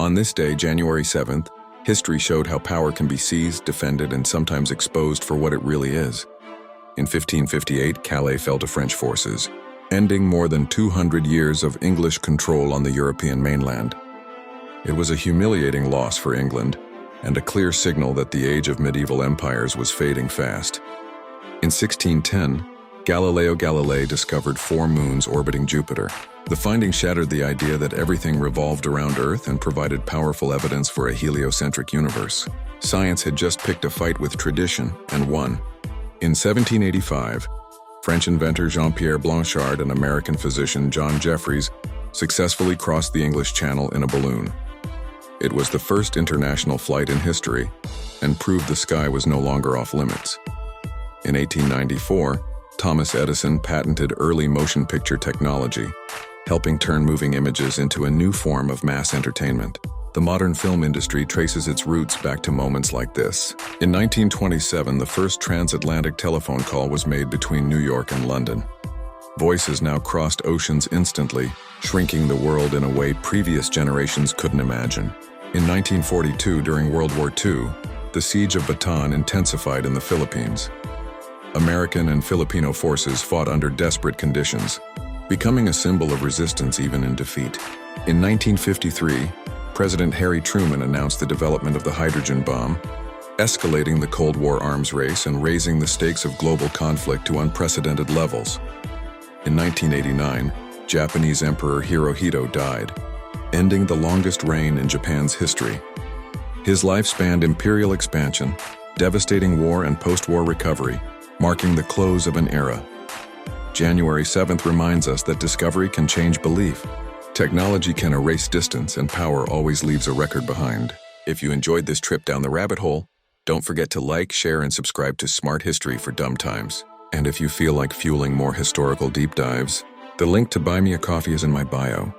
On this day, January 7th, history showed how power can be seized, defended, and sometimes exposed for what it really is. In 1558, Calais fell to French forces, ending more than 200 years of English control on the European mainland. It was a humiliating loss for England, and a clear signal that the age of medieval empires was fading fast. In 1610, Galileo Galilei discovered 4 moons orbiting Jupiter. The finding shattered the idea that everything revolved around Earth and provided powerful evidence for a heliocentric universe. Science had just picked a fight with tradition and won. In 1785, French inventor Jean-Pierre Blanchard and American physician John Jeffries successfully crossed the English Channel in a balloon. It was the first international flight in history and proved the sky was no longer off limits. In 1894, Thomas Edison patented early motion picture technology, helping turn moving images into a new form of mass entertainment. The modern film industry traces its roots back to moments like this. In 1927, the first transatlantic telephone call was made between New York and London. Voices now crossed oceans instantly, shrinking the world in a way previous generations couldn't imagine. In 1942, during World War II, the siege of Bataan intensified in the Philippines. American and Filipino forces fought under desperate conditions, becoming a symbol of resistance even in defeat. In 1953, President Harry Truman announced the development of the hydrogen bomb, escalating the Cold War arms race and raising the stakes of global conflict to unprecedented levels. In 1989, Japanese Emperor Hirohito died, ending the longest reign in Japan's history. His life spanned imperial expansion, devastating war and post-war recovery, marking the close of an era. January 7th reminds us that discovery can change belief. Technology can erase distance, and power always leaves a record behind. If you enjoyed this trip down the rabbit hole, don't forget to like, share, and subscribe to Smart History for Dumb Times. And if you feel like fueling more historical deep dives, the link to buy me a coffee is in my bio.